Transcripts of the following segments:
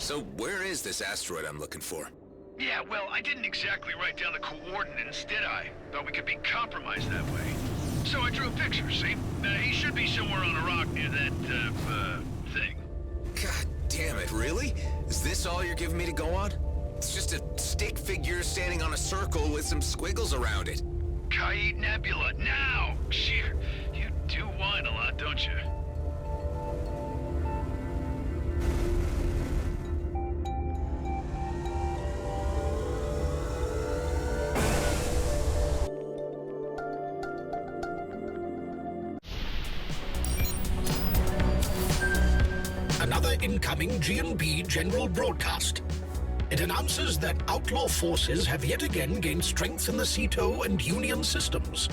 So where is this asteroid I'm looking for? Yeah, well, I didn't exactly write down the coordinates, did I? Thought we could be compromised that way. So I drew a picture, see? He should be somewhere on a rock near that, thing. God damn it, really? Is this all you're giving me to go on? It's just a stick figure standing on a circle with some squiggles around it. Kaid Nebula, now! Sheer, you do whine a lot, don't you? Another incoming G&B general broadcast. It announces that outlaw forces have yet again gained strength in the Ceto and Union systems.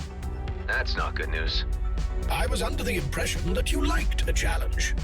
That's not good news. I was under the impression that you liked a challenge.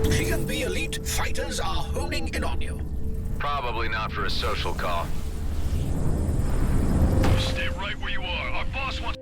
G&B elite fighters are honing in on you. Probably not for a social call. Stay right where you are. Our boss wants...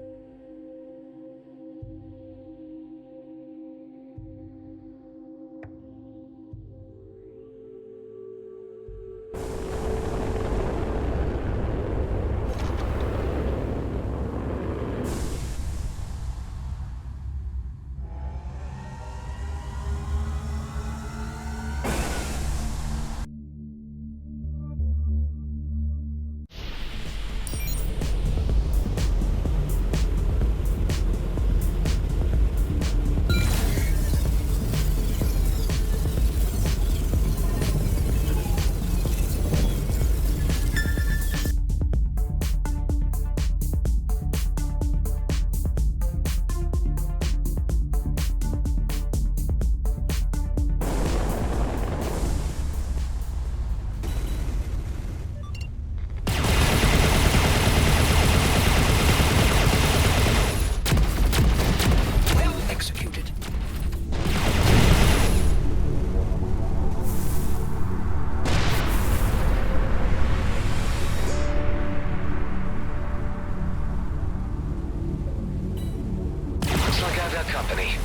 Company.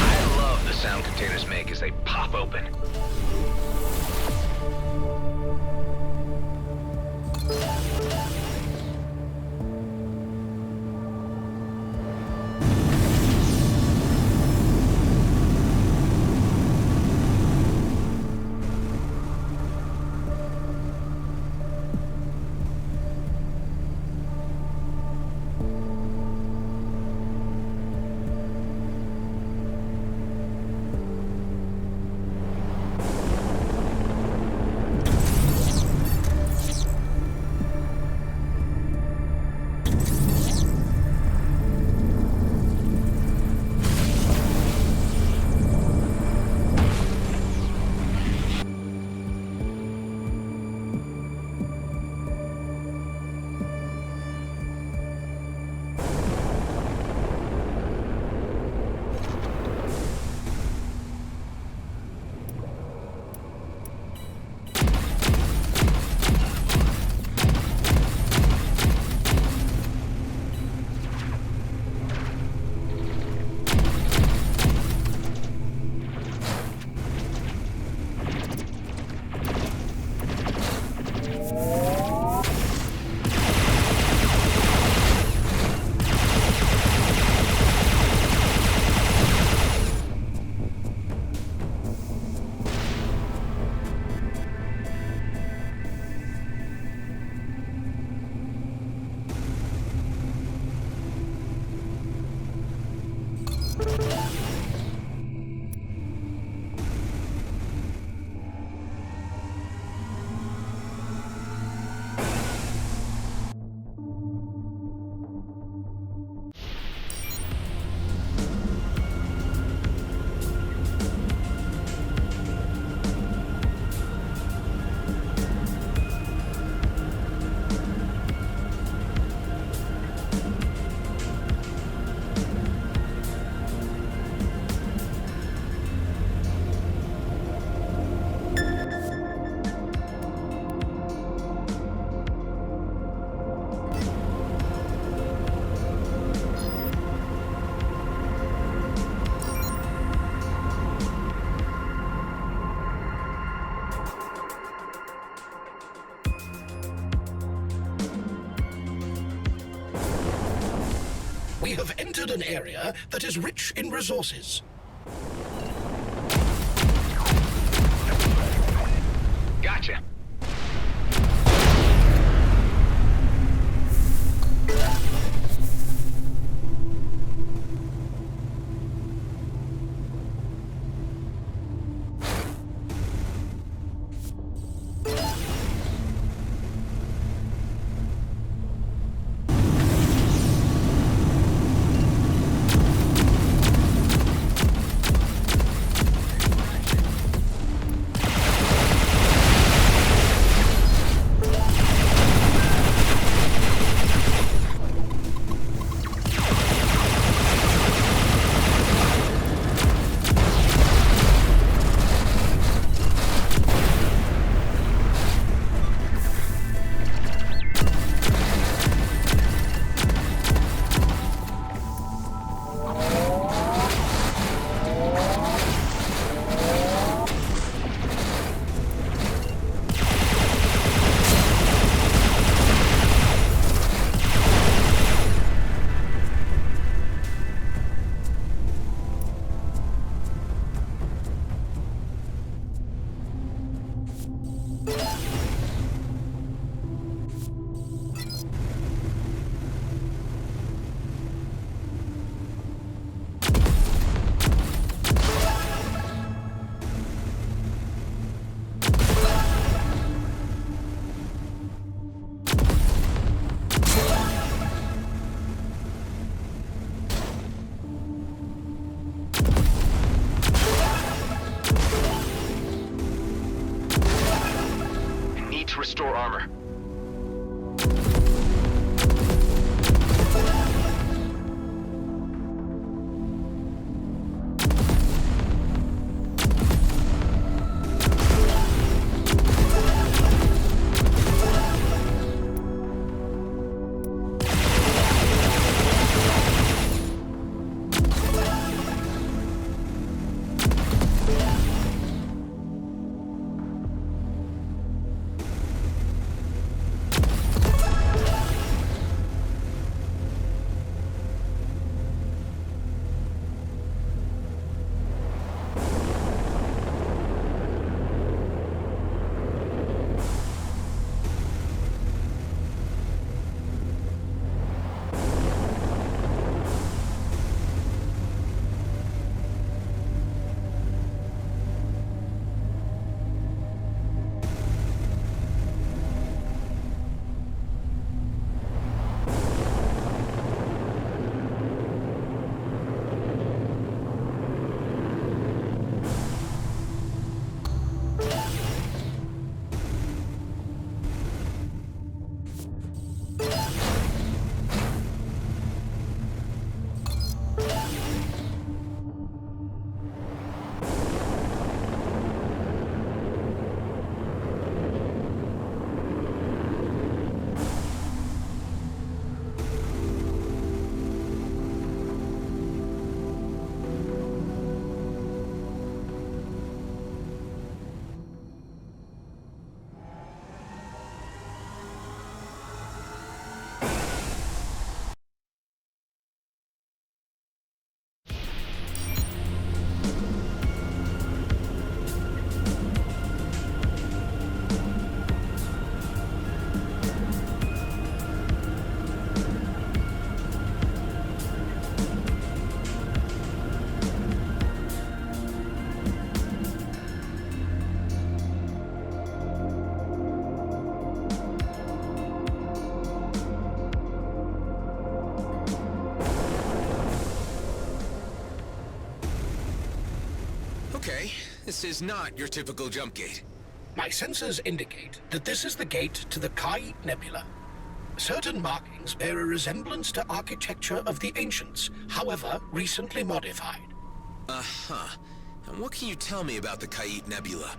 I love the sound containers make as they pop open. have entered an area that is rich in resources. Gotcha. Restore armor. Okay, this is not your typical jump gate. My sensors indicate that this is the gate to the Kai Nebula. Certain markings bear a resemblance to architecture of the ancients, however recently modified. Uh-huh. And what can you tell me about the Kai Nebula?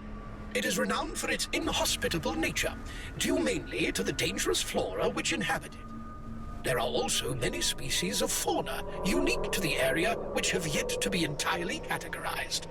It is renowned for its inhospitable nature, due mainly to the dangerous flora which inhabit it. There are also many species of fauna unique to the area which have yet to be entirely categorized.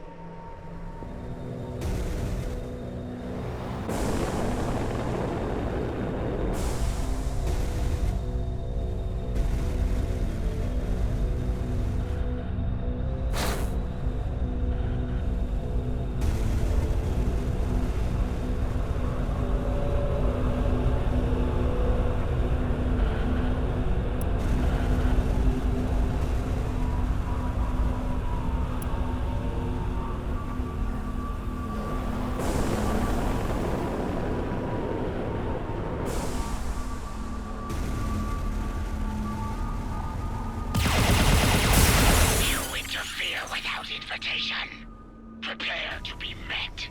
to be met.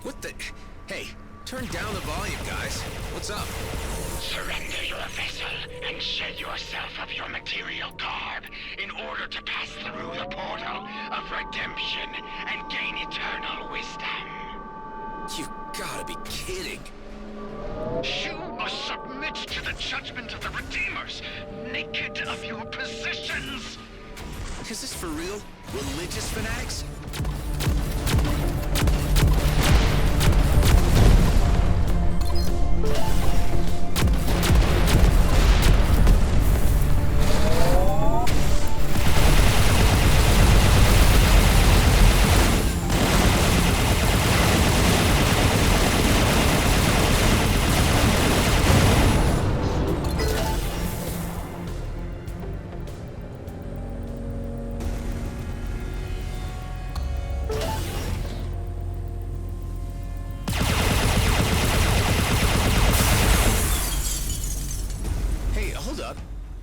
What the... Hey, turn down the volume, guys. What's up? Surrender your vessel and shed yourself of your material garb in order to pass through the portal of redemption and gain eternal wisdom. You gotta be kidding. You must submit to the judgment of the Redeemers, naked of your positions. Is this for real? Religious fanatics?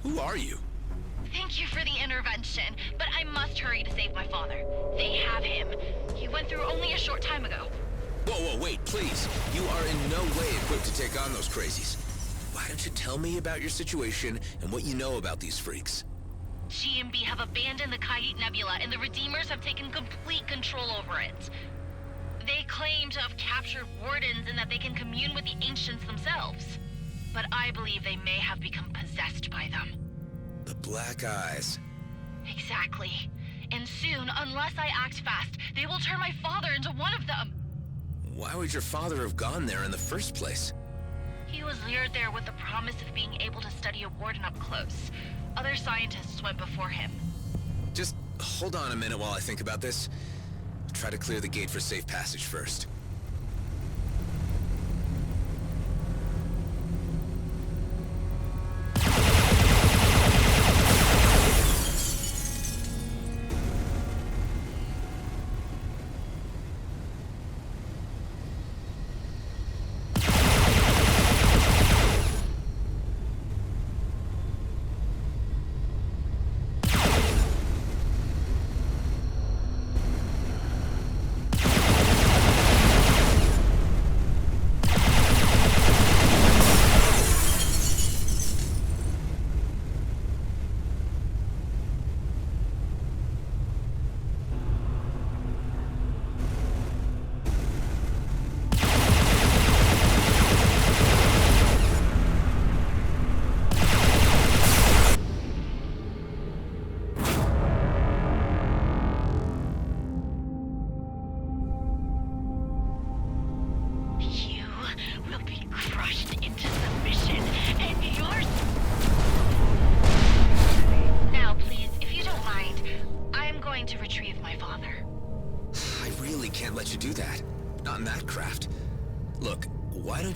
Who are you? Thank you for the intervention, but I must hurry to save my father. They have him. He went through only a short time ago. Whoa, wait, please. You are in no way equipped to take on those crazies. Why don't you tell me about your situation and what you know about these freaks? GMB have abandoned the Kayit Nebula, and the Redeemers have taken complete control over it. They claim to have captured wardens and that they can commune with the Ancients themselves. But I believe they may have become possessed by them. The Black Eyes. Exactly. And soon, unless I act fast, they will turn my father into one of them. Why would your father have gone there in the first place? He was lured there with the promise of being able to study a warden up close. Other scientists went before him. Just hold on a minute while I think about this. I'll try to clear the gate for safe passage first.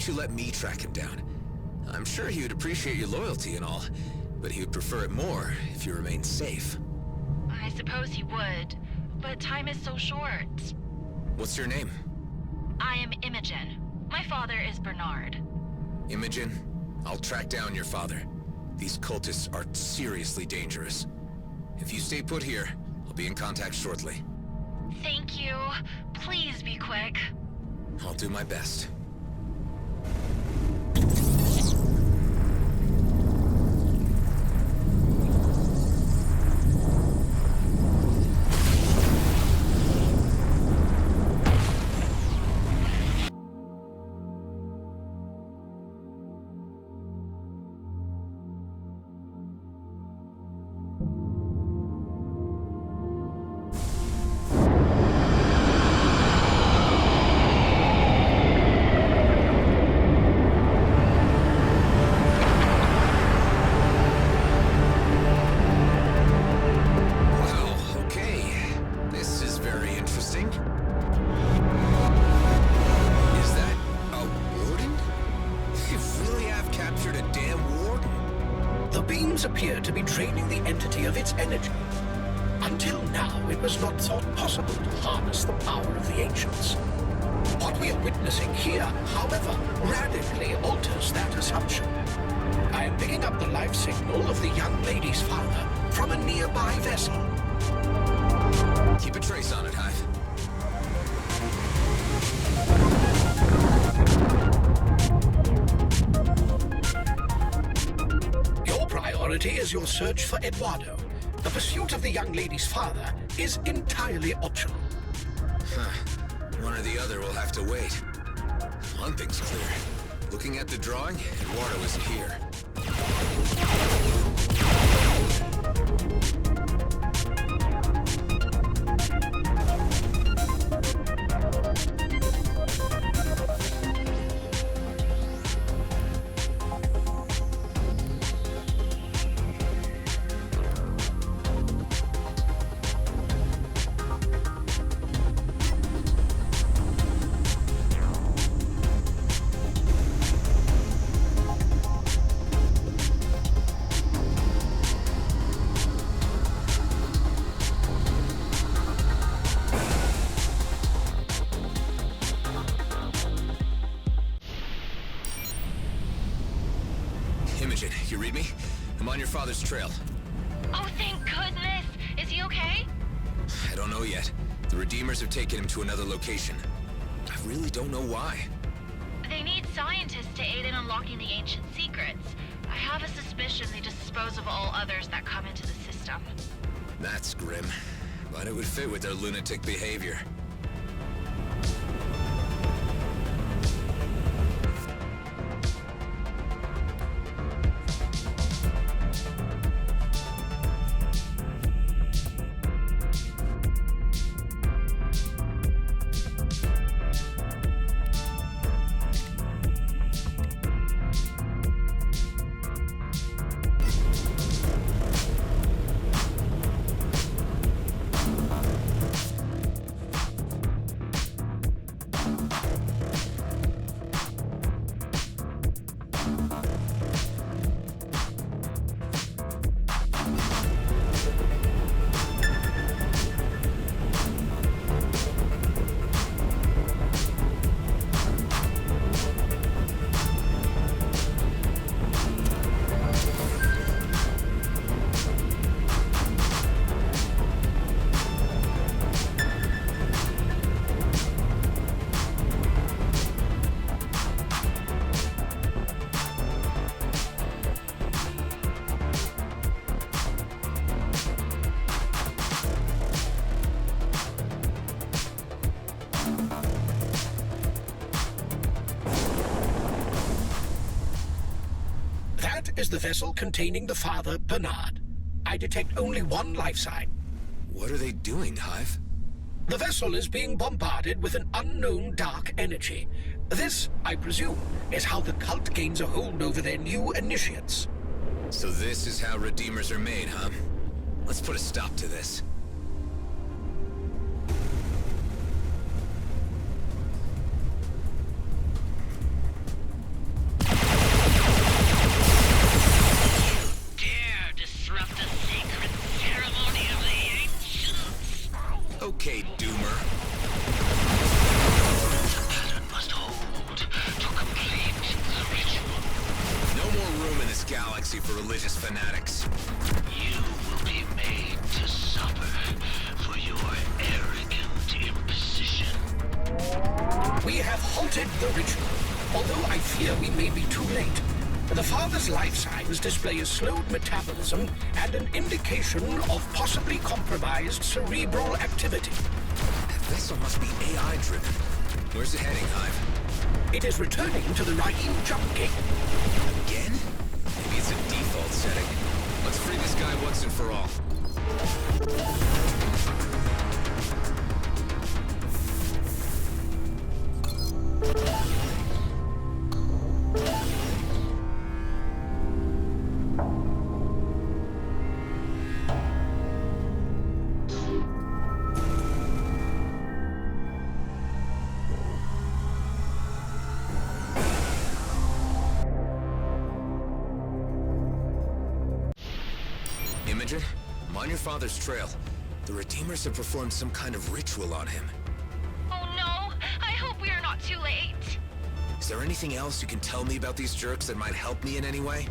You let me track him down. I'm sure he would appreciate your loyalty and all, but he would prefer it more if you remained safe. I suppose he would, but time is so short. What's your name? I am Imogen. My father is Bernard. Imogen, I'll track down your father. These cultists are seriously dangerous. If you stay put here, I'll be in contact shortly. Thank you. Please be quick. I'll do my best. Appear to be draining the entity of its energy. Until now, it was not thought possible to harness the power of the Ancients. What we are witnessing here, however, radically alters that assumption. I am picking up the life signal of the young lady's father from a nearby vessel. Keep a trace on it, Hive. continues your search for Eduardo. The pursuit of the young lady's father is entirely optional. One or the other will have to wait. One thing's clear. Looking at the drawing, Eduardo isn't here. Imogen, you read me? I'm on your father's trail. Oh, thank goodness! Is he okay? I don't know yet. The Redeemers have taken him to another location. I really don't know why. They need scientists to aid in unlocking the ancient secrets. I have a suspicion they dispose of all others that come into the system. That's grim, but it would fit with their lunatic behavior. Is the vessel containing the father, Bernard. I detect only one life sign. What are they doing, Hive? The vessel is being bombarded with an unknown dark energy. This, I presume, is how the cult gains a hold over their new initiates. So this is how Redeemers are made, huh? Let's put a stop to this. Okay, Doomer. The pattern must hold to complete the ritual. No more room in this galaxy for religious fanatics. You will be made to suffer for your arrogant imposition. We have halted the ritual, although I fear we may be too late. The father's life signs display a slowed metabolism and an indication of possibly compromised cerebral activity. That vessel must be AI-driven. Where's it heading, Hive? It is returning to the Rahim jump gate. Again? Maybe it's a default setting. Let's free this guy once and for all. Imogen, I'm on your father's trail. The Redeemers have performed some kind of ritual on him. Oh no! I hope we are not too late! Is there anything else you can tell me about these jerks that might help me in any way?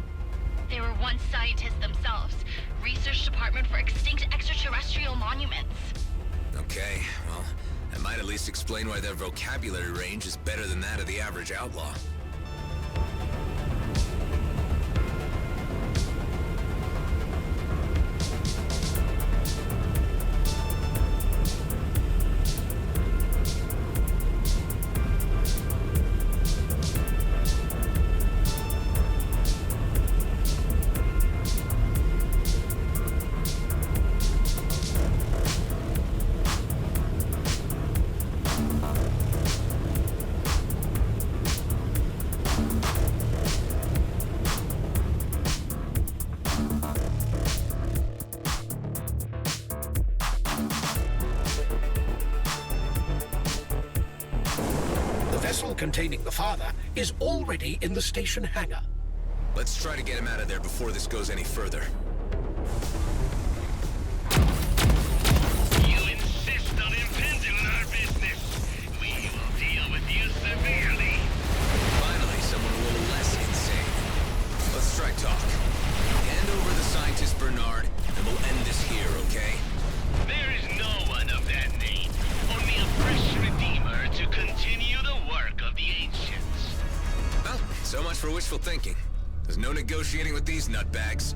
They were once scientists themselves. Research Department for Extinct Extraterrestrial Monuments. Okay, well, that might at least explain why their vocabulary range is better than that of the average outlaw. vessel containing the father is already in the station hangar. Let's try to get him out of there before this goes any further. You insist on impinging on our business. We will deal with you severely. Finally, someone a little less insane. Let's try talk. Hand over the scientist Bernard, and we'll end this here, okay? There is no one of that name. Only a fresh redeemer to continue the work of the ancients. Well, so much for wishful thinking. There's no negotiating with these nutbags.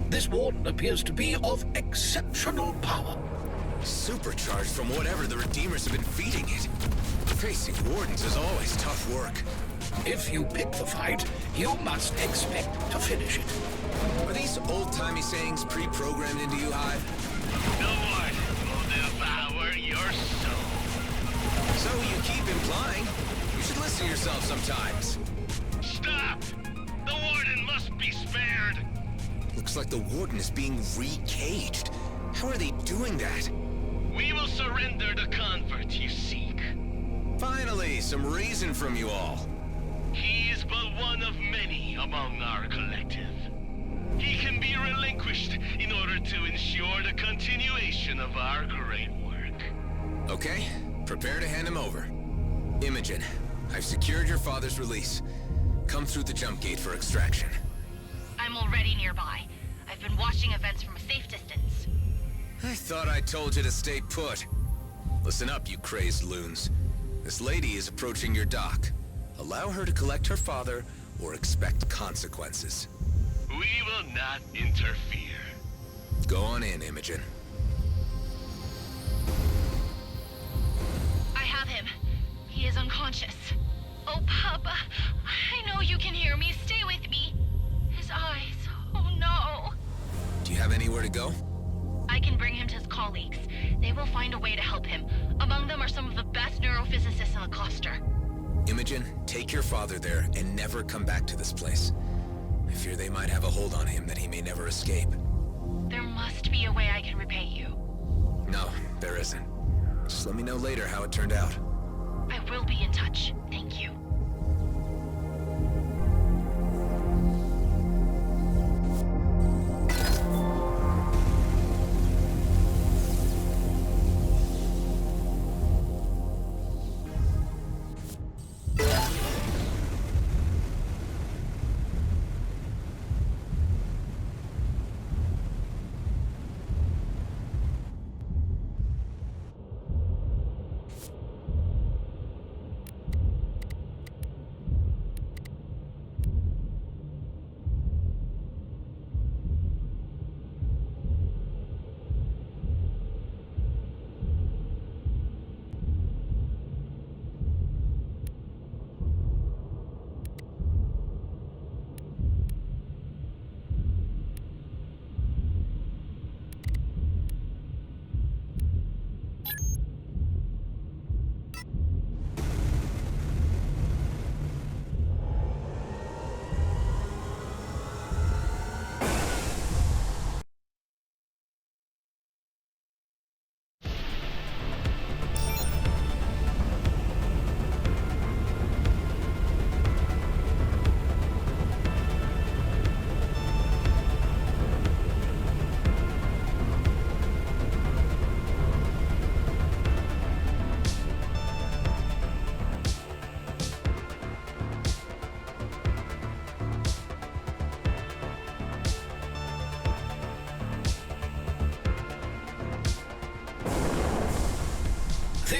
This warden appears to be of exceptional power. Supercharged from whatever the Redeemers have been feeding it. Facing wardens is always tough work. If you pick the fight, you must expect to finish it. Are these old-timey sayings pre-programmed into you, Hive? The warden will devour your soul. So you keep implying. You should listen to yourself sometimes. Stop! The warden must be spared. Looks like the warden is being re-caged. How are they doing that? We will surrender the convert you seek. Finally, some reason from you all. He is but one of many among our collective. He can be relinquished in order to ensure the continuation of our great work. Okay, prepare to hand him over. Imogen, I've secured your father's release. Come through the jump gate for extraction. I'm already nearby. I've been watching events from a safe distance. I thought I told you to stay put. Listen up, you crazed loons. This lady is approaching your dock. Allow her to collect her father, or expect consequences. We will not interfere. Go on in, Imogen. I have him. He is unconscious. Oh, Papa, I know you can hear me. Stay with me. His eyes. Oh, no. Do you have anywhere to go? I can bring him to his colleagues. They will find a way to help him. Among them are some of the best neurophysicists in the cluster. Imogen, take your father there and never come back to this place. I fear they might have a hold on him that he may never escape. There must be a way I can repay you. No, there isn't. Just let me know later how it turned out. I will be in touch. Thank you.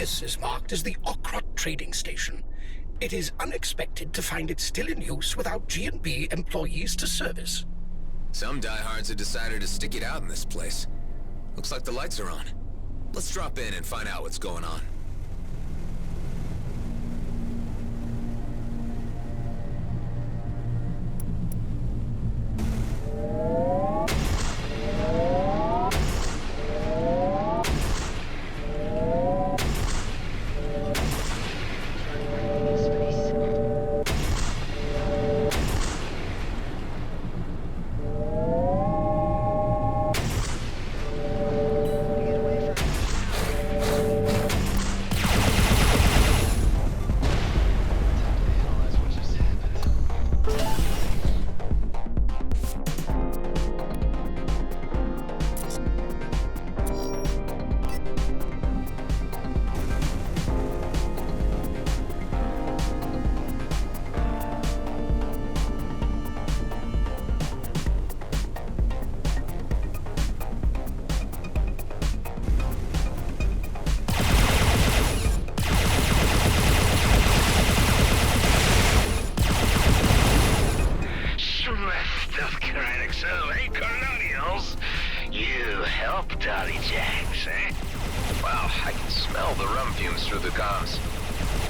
This is marked as the Okrot Trading Station. It is unexpected to find it still in use without G&B employees to service. Some diehards have decided to stick it out in this place. Looks like the lights are on. Let's drop in and find out what's going on.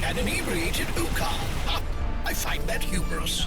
An inebriated Uka. Ah, I find that humorous.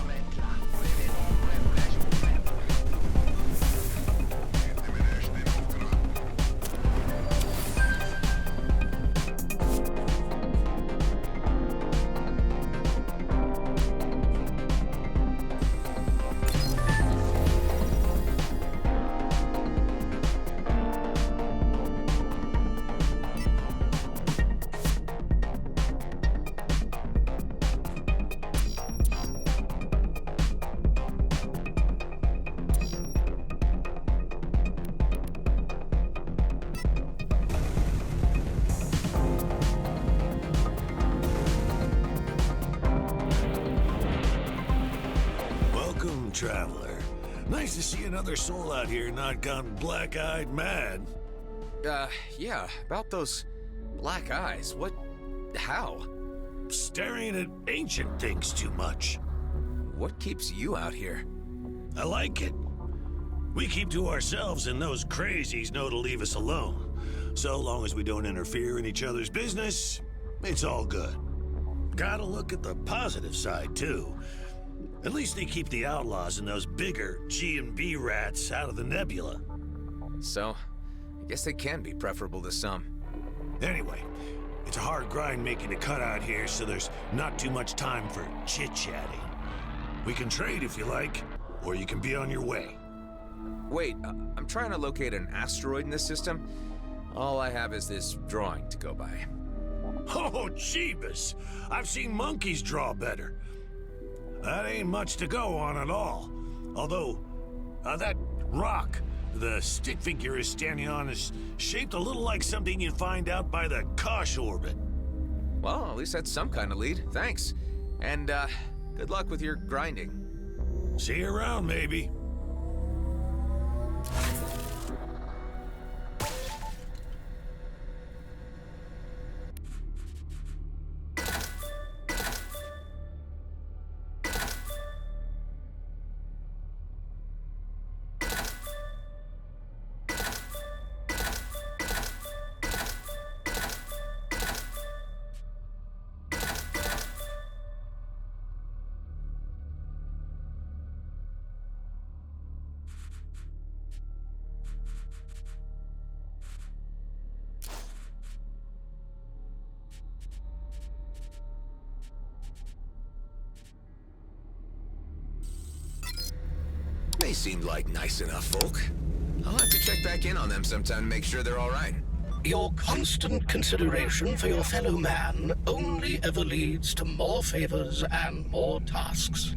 Traveler. Nice to see another soul out here not gone black-eyed mad. Yeah, about those black eyes. How? Staring at ancient things too much. What keeps you out here? I like it. We keep to ourselves and those crazies know to leave us alone. So long as we don't interfere in each other's business, it's all good. Gotta look at the positive side, too. At least they keep the outlaws and those bigger G&B rats out of the nebula. So, I guess they can be preferable to some. Anyway, it's a hard grind making a cut out here, so there's not too much time for chit-chatting. We can trade if you like, or you can be on your way. Wait, I'm trying to locate an asteroid in this system. All I have is this drawing to go by. Oh, Jeebus! I've seen monkeys draw better. That ain't much to go on at all. Although, that rock the stick figure is standing on is shaped a little like something you'd find out by the Kosh orbit. Well, at least that's some kind of lead. Thanks. And, good luck with your grinding. See you around, maybe. They seemed like nice enough folk. I'll have to check back in on them sometime to make sure they're all right. Your constant consideration for your fellow man only ever leads to more favors and more tasks.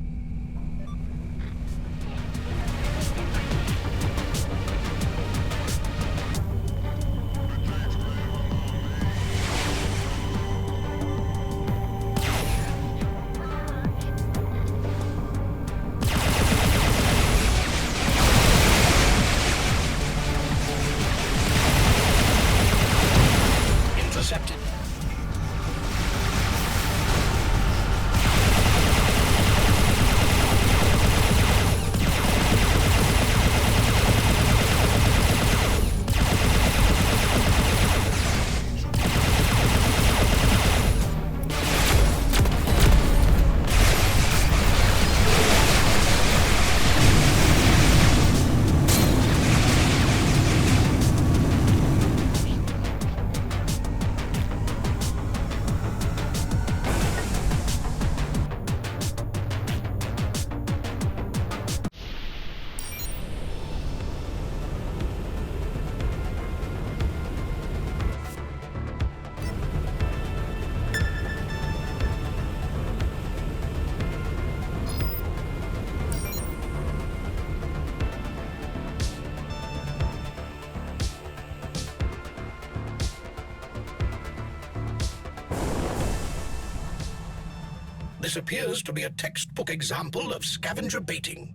This appears to be a textbook example of scavenger baiting.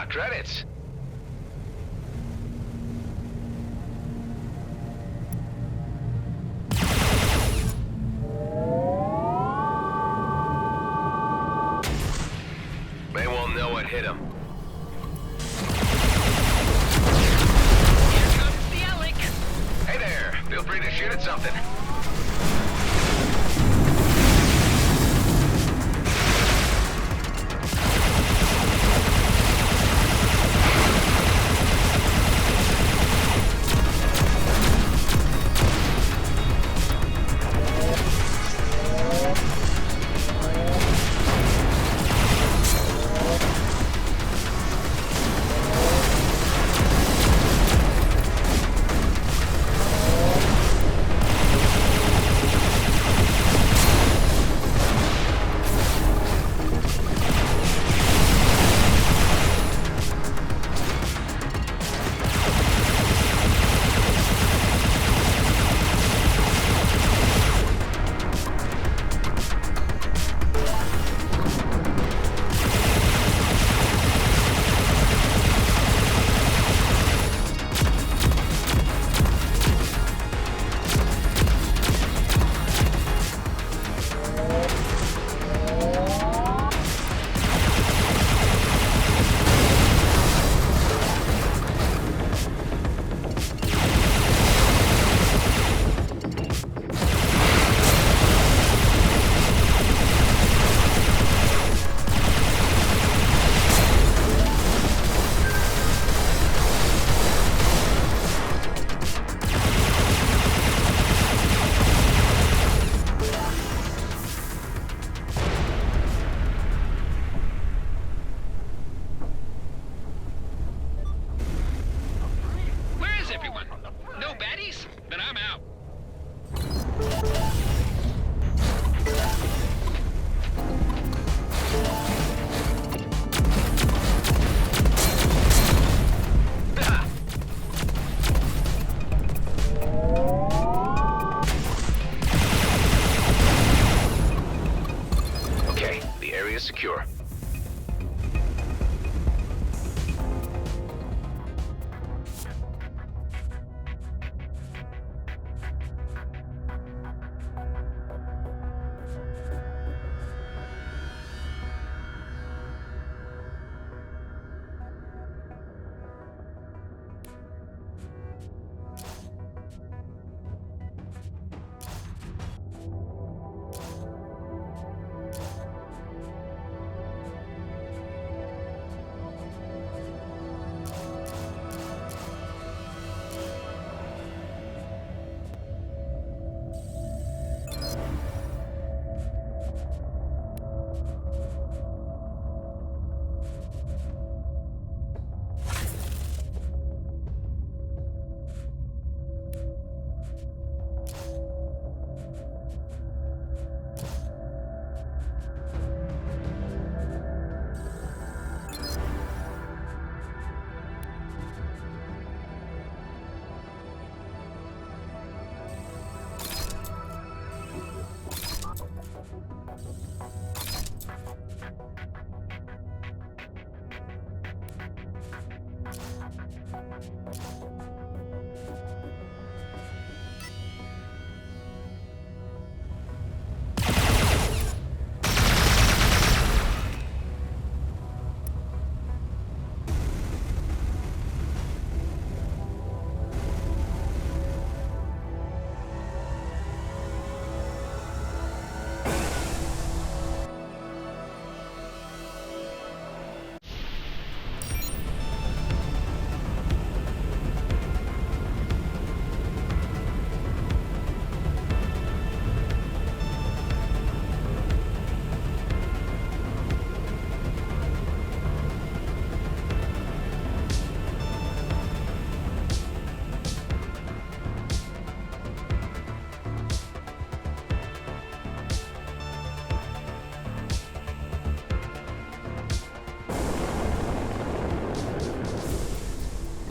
Credits. They won't know what hit him. Here comes the Alec. Hey there, feel free to shoot at something.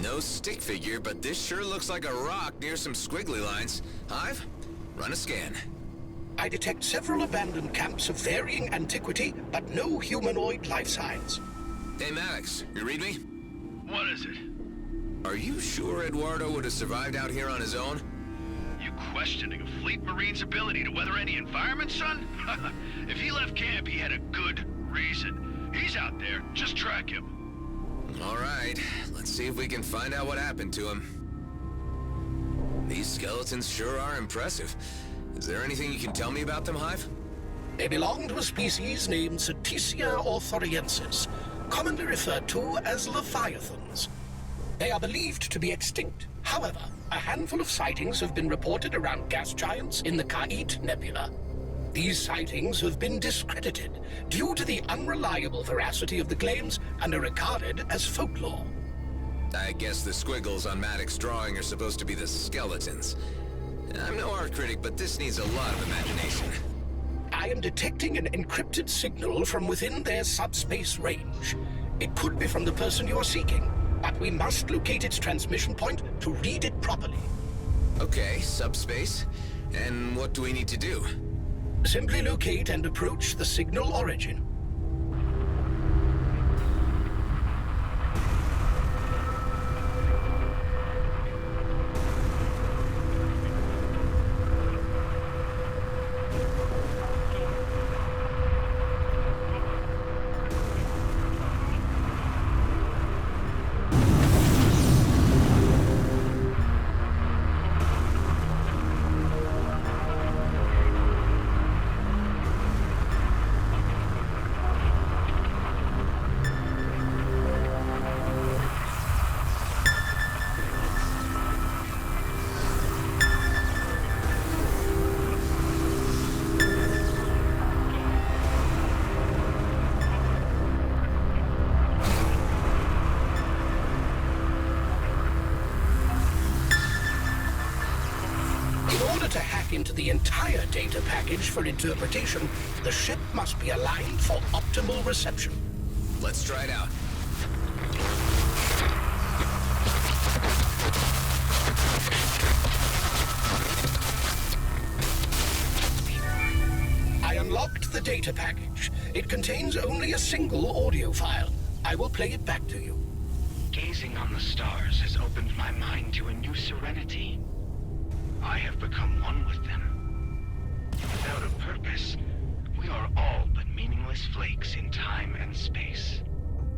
No stick figure, but this sure looks like a rock near some squiggly lines. Hive, run a scan. I detect several abandoned camps of varying antiquity, but no humanoid life signs. Hey, Maddox, you read me? What is it? Are you sure Eduardo would have survived out here on his own? You questioning a fleet marine's ability to weather any environment, son? If he left camp, he had a good reason. He's out there. Just track him. All right, let's see if we can find out what happened to him. These skeletons sure are impressive. Is there anything you can tell me about them, Hive? They belong to a species named Cetacea orthoriensis, commonly referred to as leviathans. They are believed to be extinct. However, a handful of sightings have been reported around gas giants in the Kait Nebula. These sightings have been discredited due to the unreliable veracity of the claims and are regarded as folklore. I guess the squiggles on Maddox's drawing are supposed to be the skeletons. I'm no art critic, but this needs a lot of imagination. I am detecting an encrypted signal from within their subspace range. It could be from the person you are seeking, but we must locate its transmission point to read it properly. Okay, subspace. And what do we need to do? Simply locate and approach the signal origin. To hack into the entire data package for interpretation, the ship must be aligned for optimal reception. Let's try it out. I unlocked the data package. It contains only a single audio file. I will play it back to you. Gazing on the stars has opened my mind to a new serenity. I have become one with them. Without a purpose, we are all but meaningless flakes in time and space.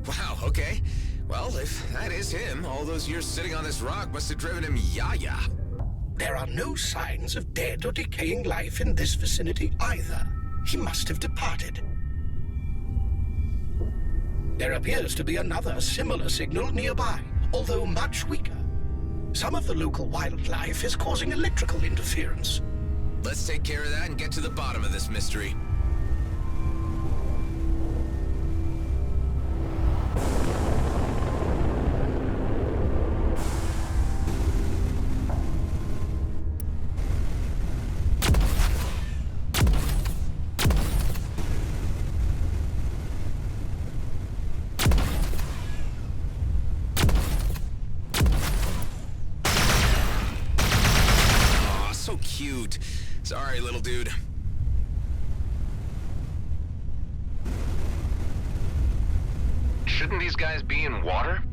Wow, okay. Well, if that is him, all those years sitting on this rock must have driven him yaya. There are no signs of dead or decaying life in this vicinity either. He must have departed. There appears to be another similar signal nearby, although much weaker. Some of the local wildlife is causing electrical interference. Let's take care of that and get to the bottom of this mystery. Cute. Sorry, little dude. Shouldn't these guys be in water?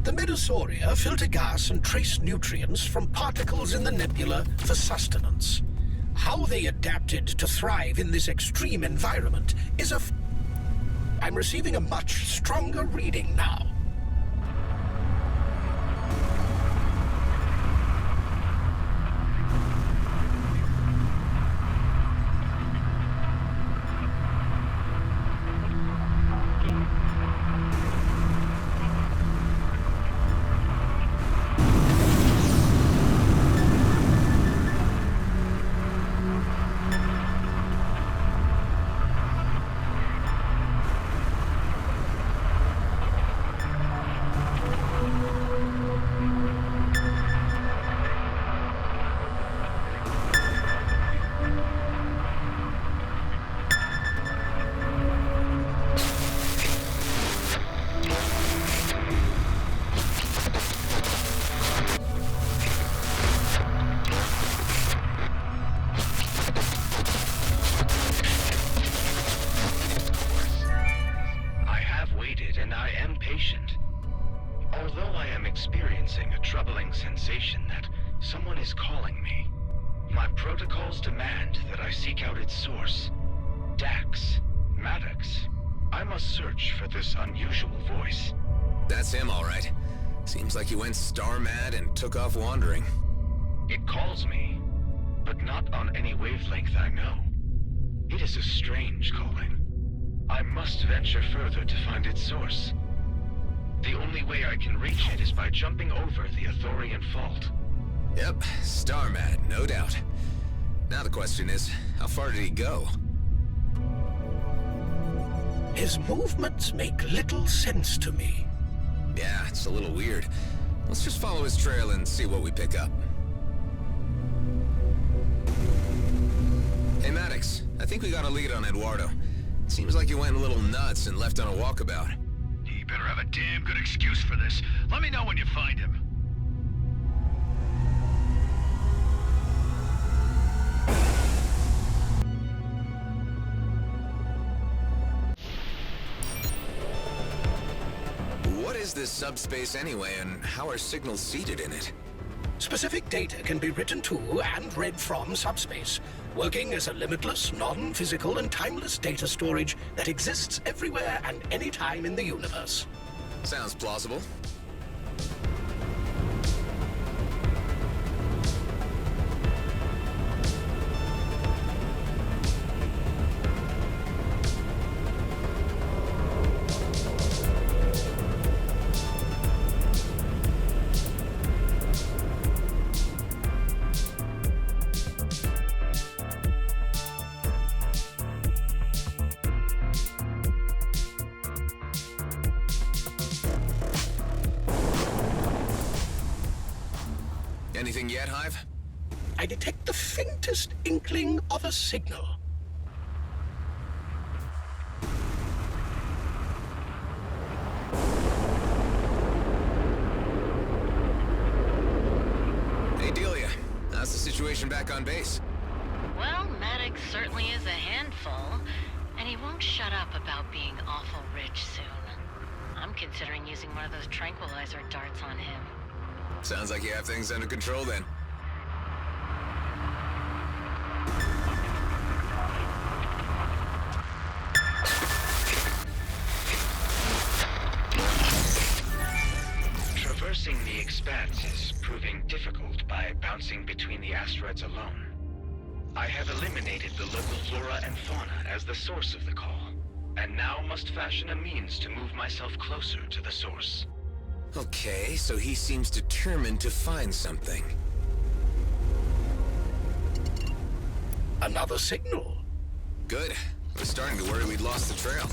The Medosauria filter gas and trace nutrients from particles in the nebula for sustenance. How they adapted to thrive in this extreme environment is I'm receiving a much stronger reading now. Experiencing a troubling sensation that someone is calling me. My protocols demand that I seek out its source. Dax. Maddox. I must search for this unusual voice. That's him, all right. Seems like he went star-mad and took off wandering. It calls me, but not on any wavelength I know. It is a strange calling. I must venture further to find its source. The only way I can reach it is by jumping over the Athorian fault. Yep, star-mad, no doubt. Now the question is, how far did he go? His movements make little sense to me. Yeah, it's a little weird. Let's just follow his trail and see what we pick up. Hey, Maddox, I think we got a lead on Eduardo. Seems like he went a little nuts and left on a walkabout. You better have a damn good excuse for this. Let me know when you find him. What is this subspace anyway, and how are signals seeded in it? Specific data can be written to and read from subspace, working as a limitless, non-physical and timeless data storage that exists everywhere and anytime in the universe. Sounds plausible. Anything yet, Hive? I detect the faintest inkling of a signal. Hey, Delia. How's the situation back on base? Well, Maddox certainly is a handful, and he won't shut up about being awful rich soon. I'm considering using one of those tranquilizer darts on him. Sounds like you have things under control then. Traversing the expanse is proving difficult by bouncing between the asteroids alone. I have eliminated the local flora and fauna as the source of the call, and now must fashion a means to move myself closer to the source. Okay, so he seems determined to find something. Another signal. Good. I was starting to worry we'd lost the trail.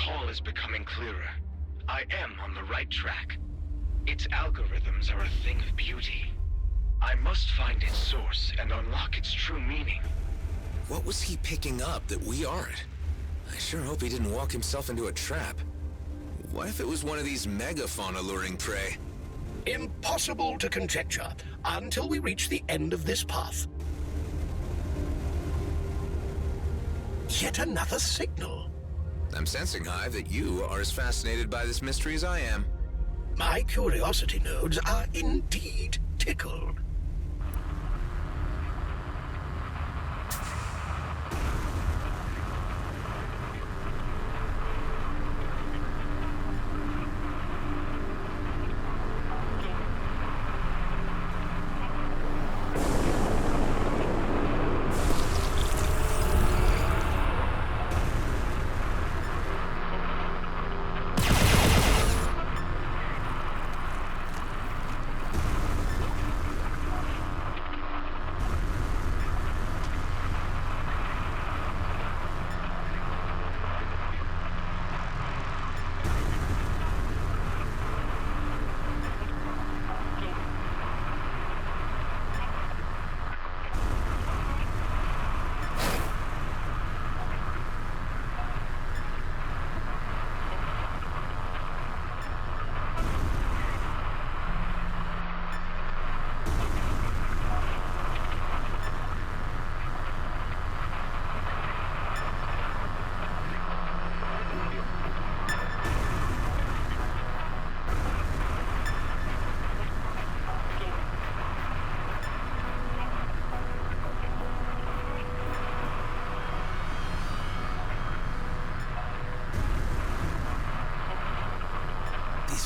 call is becoming clearer. I am on the right track. Its algorithms are a thing of beauty. I must find its source and unlock its true meaning. What was he picking up that we aren't? I sure hope he didn't walk himself into a trap. What if it was one of these megafauna luring prey? Impossible to conjecture until we reach the end of this path. Yet another signal. I'm sensing, Hive, that you are as fascinated by this mystery as I am. My curiosity nodes are indeed tickled.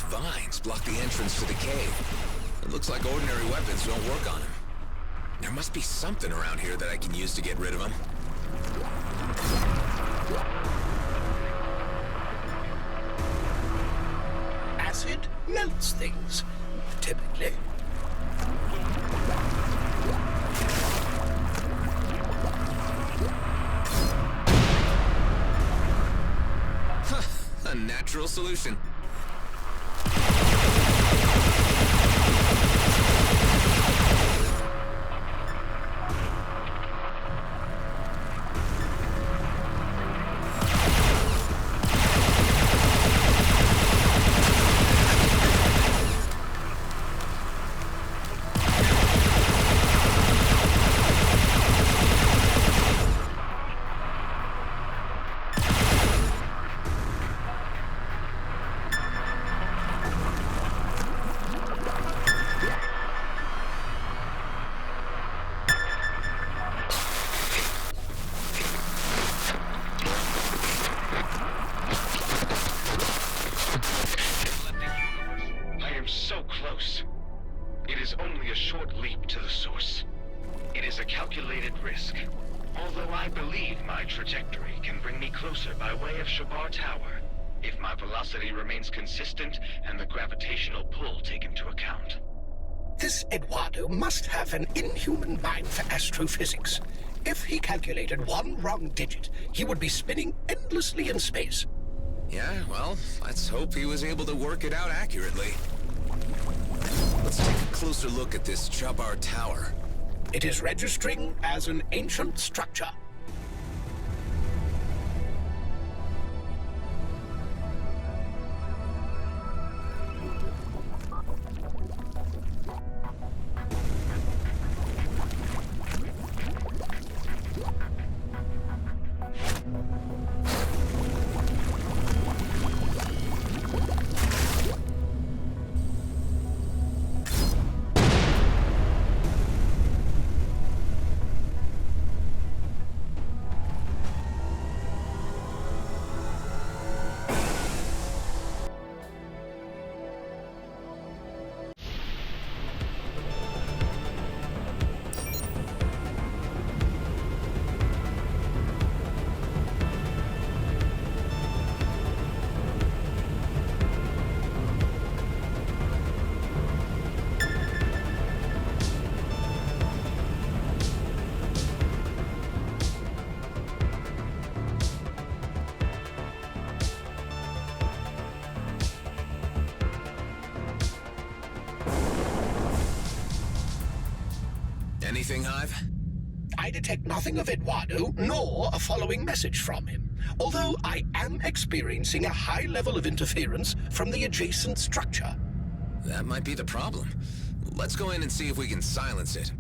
Vines block the entrance to the cave. It looks like ordinary weapons don't work on him. There must be something around here that I can use to get rid of him. Acid melts things, typically. A natural solution. Remains consistent and the gravitational pull taken into account. This Eduardo must have an inhuman mind for astrophysics. If he calculated one wrong digit, he would be spinning endlessly in space. Yeah, well, let's hope he was able to work it out accurately. Let's take a closer look at this Jabbar Tower. It is registering as an ancient structure. anything, Hive? I detect nothing of Eduardo, nor a following message from him. Although I am experiencing a high level of interference from the adjacent structure. That might be the problem. Let's go in and see if we can silence it.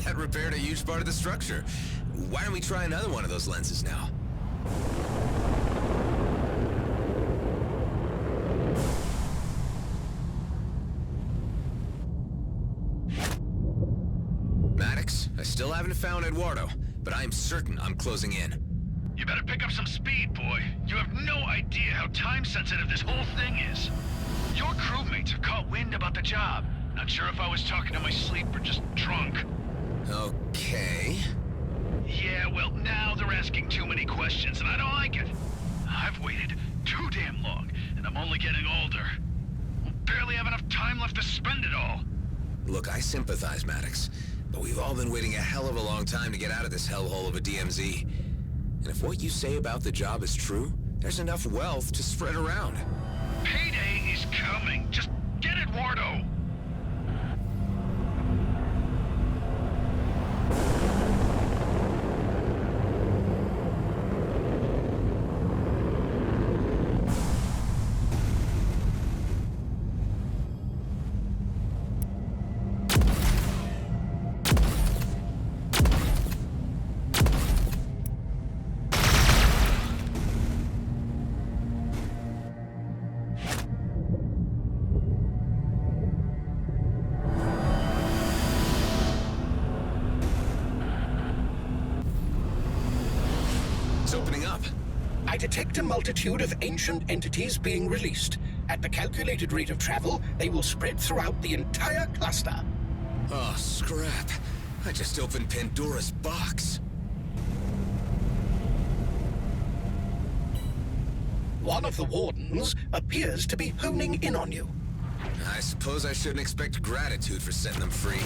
That repaired a huge part of the structure. Why don't we try another one of those lenses now? Maddox, I still haven't found Eduardo, but I'm certain I'm closing in. You better pick up some speed, boy. You have no idea how time-sensitive this whole thing is. Your crewmates have caught wind about the job. Not sure if I was talking in my sleep or just drunk. Okay. Yeah, well, now they're asking too many questions, and I don't like it. I've waited too damn long, and I'm only getting older. Barely have enough time left to spend it all. Look, I sympathize, Maddox, but we've all been waiting a hell of a long time to get out of this hellhole of a DMZ. And if what you say about the job is true, there's enough wealth to spread around. Payday is coming. Just get Eduardo. It's opening up. I detect a multitude of ancient entities being released. At the calculated rate of travel, they will spread throughout the entire cluster. Oh, scrap. I just opened Pandora's box. One of the wardens appears to be honing in on you. I suppose I shouldn't expect gratitude for setting them free.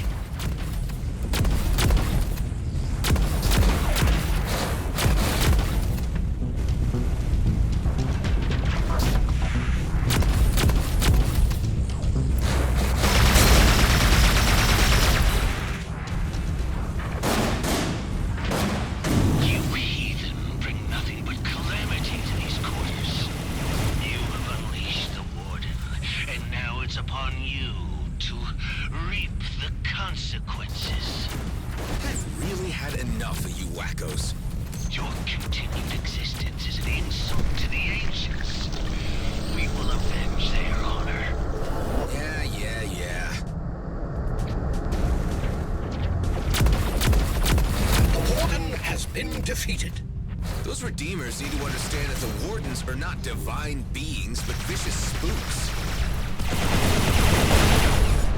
Your continued existence is an insult to the ancients. We will avenge their honor. Yeah. The Warden has been defeated. Those Redeemers need to understand that the Wardens are not divine beings, but vicious spooks.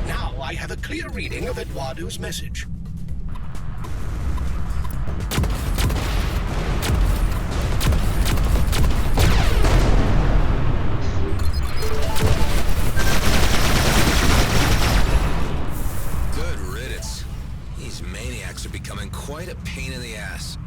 Now I have a clear reading of Eduardo's message. Good riddance. These maniacs are becoming quite a pain in the ass.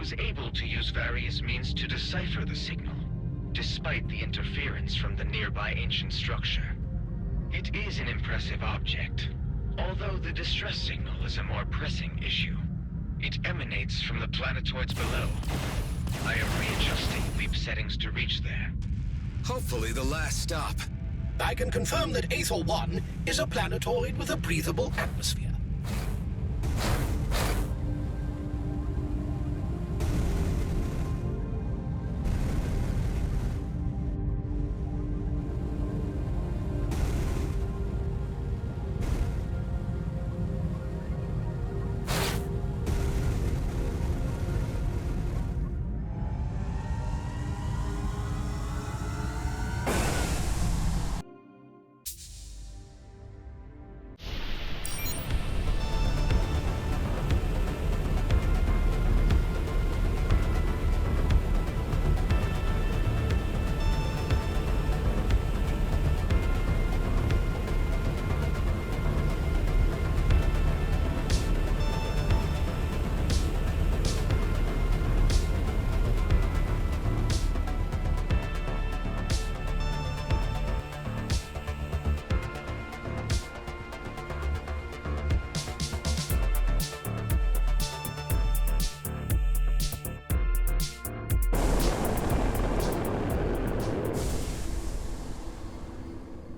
was able to use various means to decipher the signal, despite the interference from the nearby ancient structure. It is an impressive object, although the distress signal is a more pressing issue. It emanates from the planetoids below. I am readjusting leap settings to reach there. Hopefully the last stop. I can confirm that Aethel 1 is a planetoid with a breathable atmosphere.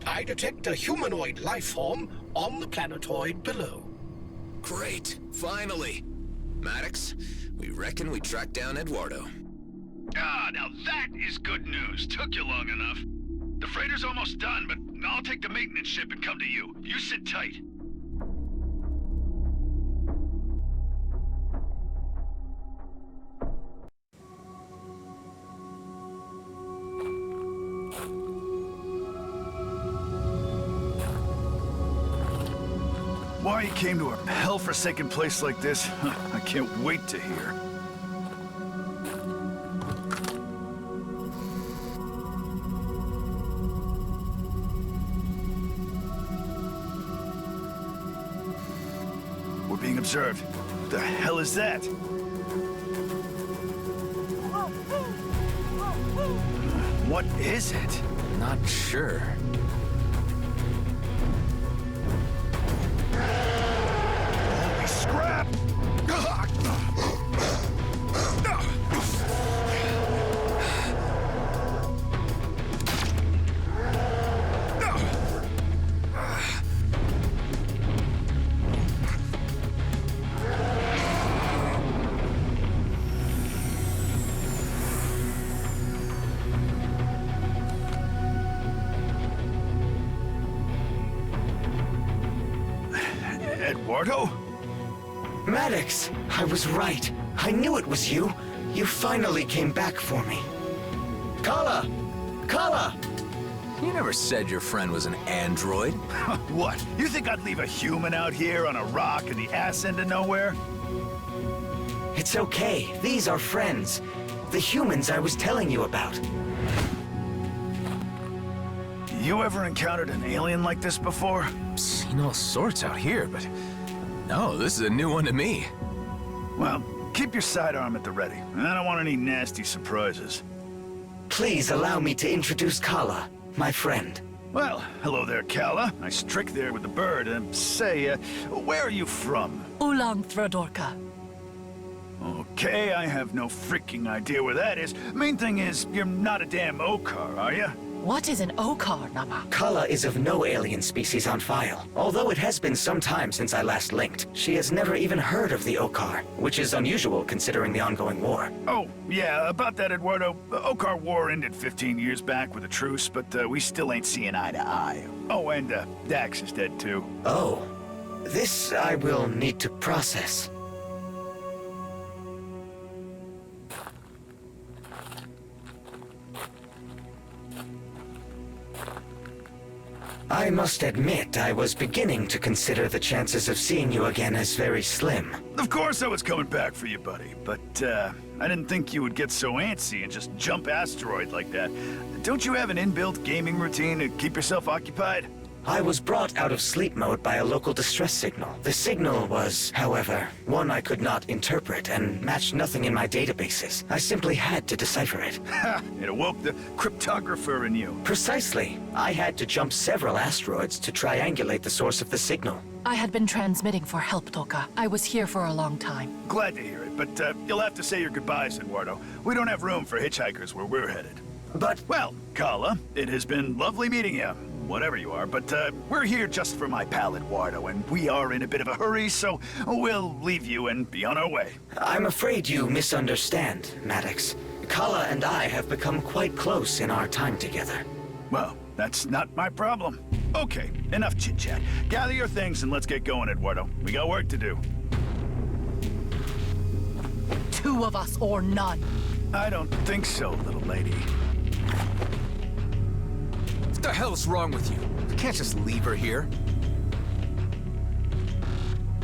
I detect a humanoid life form on the planetoid below. Great, finally. Maddox, we reckon we tracked down Eduardo. Ah, now that is good news. Took you long enough. The freighter's almost done, but I'll take the maintenance ship and come to you. You sit tight. Why you came to a hell-forsaken place like this, I can't wait to hear. We're being observed. What the hell is that? What is it? Not sure. Holy scrap! Eduardo? Maddox! I was right. I knew it was you. You finally came back for me. Kala! Kala! You never said your friend was an android. What? You think I'd leave a human out here on a rock in the ass end of nowhere? It's okay. These are friends. The humans I was telling you about. You ever encountered an alien like this before? Seen all sorts out here, but no, this is a new one to me. Well, keep your sidearm at the ready. I don't want any nasty surprises. Please allow me to introduce Kala, my friend. Well, hello there, Kala. Nice trick there with the bird. Say, where are you from? Ulan Thradorka. Okay, I have no freaking idea where that is. Main thing is, you're not a damn Okar, are you? What is an Okar, Nama? Kala is of no alien species on file. Although it has been some time since I last linked, she has never even heard of the Okar, which is unusual considering the ongoing war. Oh, yeah, about that, Eduardo. The Okar War ended 15 years back with a truce, but we still ain't seeing eye to eye. Oh, and Dax is dead too. Oh. This I will need to process. I must admit, I was beginning to consider the chances of seeing you again as very slim. Of course I was coming back for you, buddy, but I didn't think you would get so antsy and just jump asteroid like that. Don't you have an inbuilt gaming routine to keep yourself occupied? I was brought out of sleep mode by a local distress signal. The signal was, however, one I could not interpret and matched nothing in my databases. I simply had to decipher it. Ha! It awoke the cryptographer in you. Precisely. I had to jump several asteroids to triangulate the source of the signal. I had been transmitting for help, Doka. I was here for a long time. Glad to hear it, but you'll have to say your goodbyes, Eduardo. We don't have room for hitchhikers where we're headed. But... Well, Kala, it has been lovely meeting you, whatever you are, but we're here just for my pal Eduardo, and we are in a bit of a hurry, so we'll leave you and be on our way. I'm afraid you misunderstand, Maddox. Kala and I have become quite close in our time together. Well, that's not my problem. Okay, enough chit-chat. Gather your things and let's get going, Eduardo. We got work to do. 2 of us or none. I don't think so, little lady. What the hell's wrong with you? You can't just leave her here.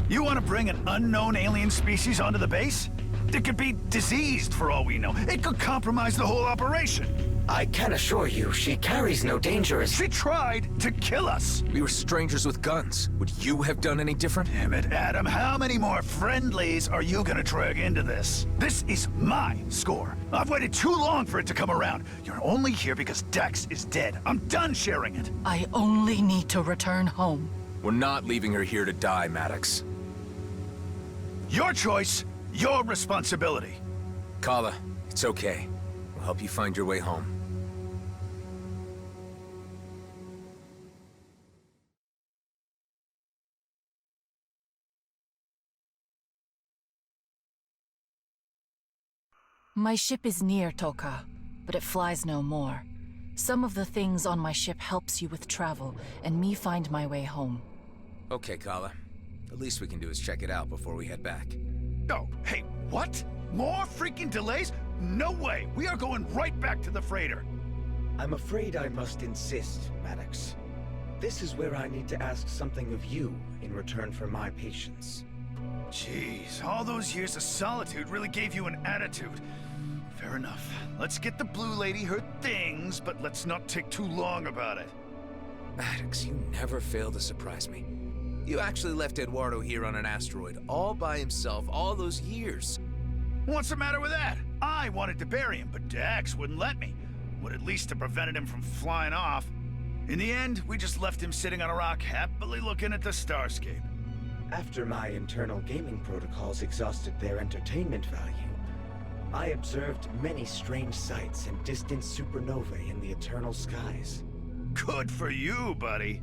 You want to bring an unknown alien species onto the base? It could be diseased for all we know. It could compromise the whole operation. I can assure you, she carries no dangerous... She tried to kill us. We were strangers with guns. Would you have done any different? Damn it, Adam. How many more friendlies are you gonna drag into this? This is my score. I've waited too long for it to come around. You're only here because Dex is dead. I'm done sharing it. I only need to return home. We're not leaving her here to die, Maddox. Your choice, your responsibility. Kala, it's okay. We'll help you find your way home. My ship is near Toka, but it flies no more. Some of the things on my ship helps you with travel, and me find my way home. Okay, Kala. The least we can do is check it out before we head back. Oh, hey, what? More freaking delays? No way! We are going right back to the freighter. I'm afraid I must insist, Maddox. This is where I need to ask something of you in return for my patience. Jeez, all those years of solitude really gave you an attitude. Fair enough. Let's get the blue lady her things, but let's not take too long about it. Maddox, you never fail to surprise me. You actually left Eduardo here on an asteroid, all by himself, all those years. What's the matter with that? I wanted to bury him, but Dax wouldn't let me. Would at least have prevented him from flying off. In the end, we just left him sitting on a rock, happily looking at the starscape. After my internal gaming protocols exhausted their entertainment value, I observed many strange sights and distant supernovae in the eternal skies. Good for you, buddy.